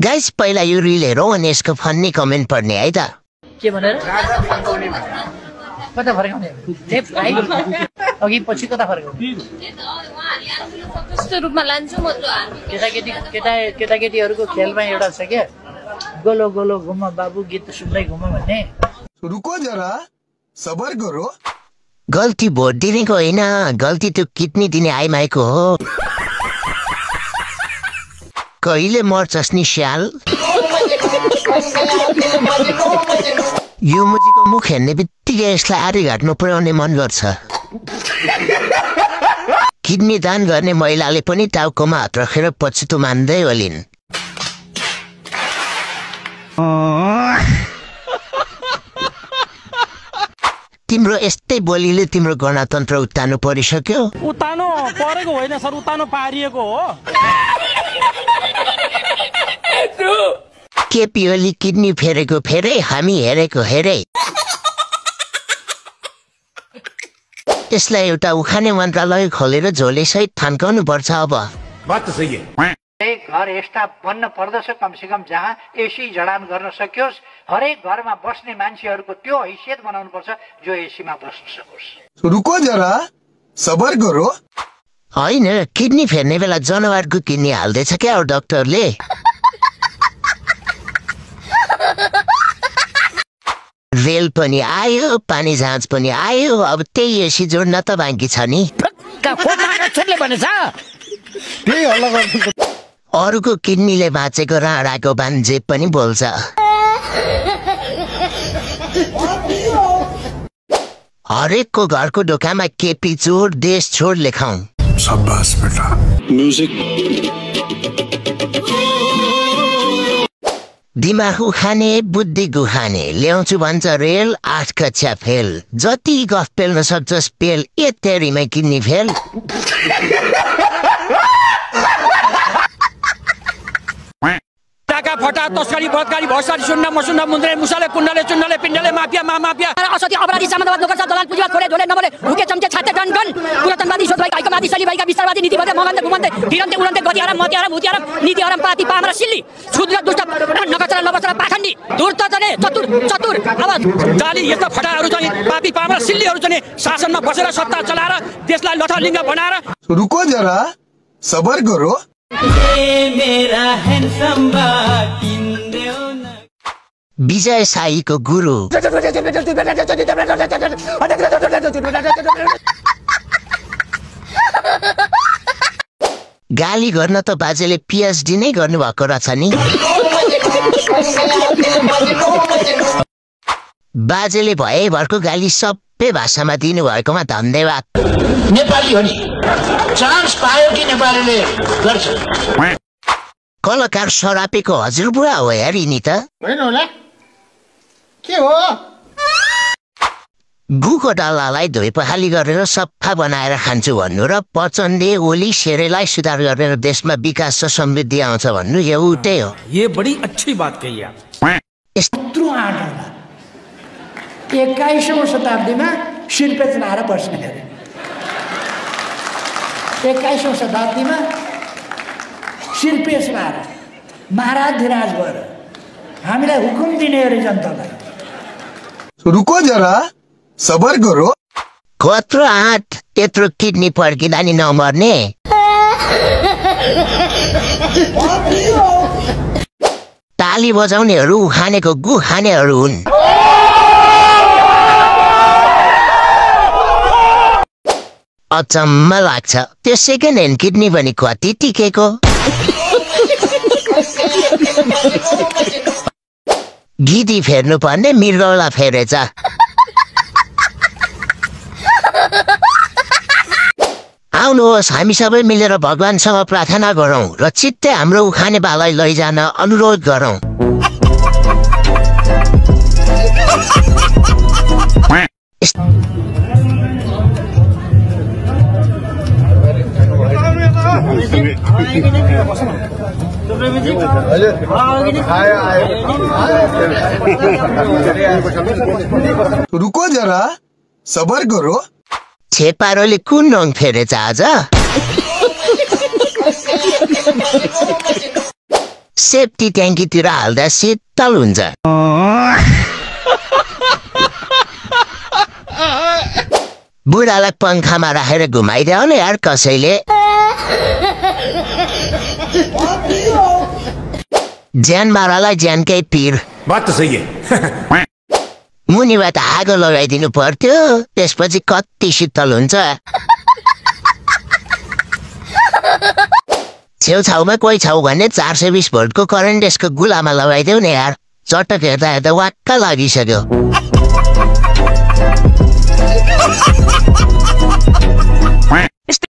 Guys पहिला यो reel हेरौँ अनि यसको फन्नी कमेन्ट पढ्ने है त के भनेर कता फर्काउने लेफ्ट राइट अघि पछि कता फर्काउने कस्तो रूपमा लान्छु म केटाकेटीहरूको खेलमा एउटा छ क्या गोलो गोलो घुम बाबु गीत सुन्दै घुम भन्ने रुको जरा सबर करो गल्ती भोट दिनेको होइन गल्ती त्यो किडनी दिने आइमाईको हो कहिले मर्छस् नि स्याल यो मुजीको मुख हेर्ने बित्तिकै यसलाई आरी घाटमा पुर्याउने मन गर्छ किडनी दान गर्ने महिलाले पनि टाउकोमा हात राखेर पछुतो मान्दै ओलिन् तिम्रो यस्तै बोलीले तिम्रो गणतन्त्र उत्तानो परिसक्यो उत्तानो परेको होइन सर उत्तानो पारिएको हो केपी ओली किडनी फेरेको फेरै हामी हेरेको हेरे यसलाई एउटा उखाने मन्त्रालय खोलेर झोले सहित थान्काउनु पर्छ अब बात त सही है एक घर यस्ता बन्न पर्दछ कमसेकम जहाँ एसी जडान गर्न सकियोस् हरेक घरमा बस्ने मान्छेहरूको त्यो हैसियत बनाउनु पर्छ जो एसीमा बस्न सकोस् रुको जरा सबर करो होइन किडनी फेर्ने बेला जनावरको किडनी हाल्दैछ क्या डाक्टरले रेल पनि आयो पानी जहाज पनि आयो अब त्यही एसी जोड्न त बाँकी छ नि अरूको किडनीले बाँचेको राणाको बान्जे पनि बोल्छ हरेकको घरको ढोकामा केपी चोर देश छोड लेखाउँ शाबाश बेटा म्युजिक दिमाग उखाने बुद्धि गुखाने ल्याउँछु भन्छ रेल 8 कक्षा फेल जति गफ पेल्न सक्छस् पेल यत्तेरीमै किडनी फेल टाका फटा तस्करी बलात्कारी भर्सारी सुन्न मसुन्न मुन्द्रे मुसाले कुण्डले चुण्डले पिण्डले माफिया माफिया असत्य अपराधी सामन्तवाद नोकर दलाल पुँजीवाद खोले झोले नबले भुके चम्चे छाते गन गन पुरातनवादी सोच भएका आइकवादी शैली भएका विस्तारवादी नीति भएका मगन्ते घुमन्ते भिरन्ते उडन्ते गति आराम मति आराम भूति आराम नीति आराम पाती पामरा सिल्ली छुद्र दुष्ट नगचरा लबचरा पाखण्डी धूर्त जने चतुर अब जाली यस्ता फटाहरू चाहिँ पापी पामरा सिल्लीहरू चाहिँ शासनमा बसेर सत्ता चलाएर देशलाई लथालिङ्ग बनाएर रुको जरा सबर करो विजय साईको गुरु गाली गर्न त बाजेले पिएचडी नै गर्नुभएको रहेछ नि बाजेले भएभरको गाली सबै भाषामा दिनुभएकोमा धन्यवाद नेपाली हो नि चान्स पायो कि नेपालीले गर्छ कलाकार सरापेको हजुरबुवा हो हेरी नि त होइन होला के हो गुको डल्लालाई धोइ पखाली गरेर सफा बनाएर खान्छु भन्नु र पचनले ओली सेरेलाई सुधार गरेर देशमा विकास र समृद्धि आउँछ भन्नु एउटै हो ये बड़ी अच्छी बात कही आप यत्रो आँट 21औं शताब्दीमा शिरपेच लाएर बस्ने अरे 21औं शताब्दीमा शिरपेच लाएर महाराज धिराज भएर हामीलाई हुकुम दिने अरे जनतालाई रुको जरा सबर करो कत्रो आँट त्यत्रो किडनी फर्किँदा नि नमर्ने ताली बजाउनेहरू उखानेको गु खानेहरू हुन् अचम्म लाग्छ त्यो सेकेन्ड ह्यान्ड किडनी पनि कति टिकेको गिदी फेर्नु पर्ने मृगौला फेरेछ आउनुहोस् हामी सबै मिलेर भगवानसँग प्रार्थना गरौँ र चित्तै हाम्रो उखाने बालाई लैजान अनुरोध गरौँ रुको जरा सबर करो छेपारोले कुन रङ फेरेछ आज सेफ्टी ट्याङ्कीतिर हाल्दा शीतल हुन्छ। बुढालाई पंखामा राखेर घुमाइरहने यार कसैले। ज्यान मारालाई ज्यानकै पिर। बात तो सही है। मुनिबाट आगो लगाइदिनु पर्थ्यो, त्यसपछि कति शीतल हुन्छ। छेउछाउमा कोही छौ भने 420 भोल्टको करेन्ट यसको गुलामा लगाइदेऊ न यार। चटक हेर्दा हेर्दा वाक्क लागिसक्यो।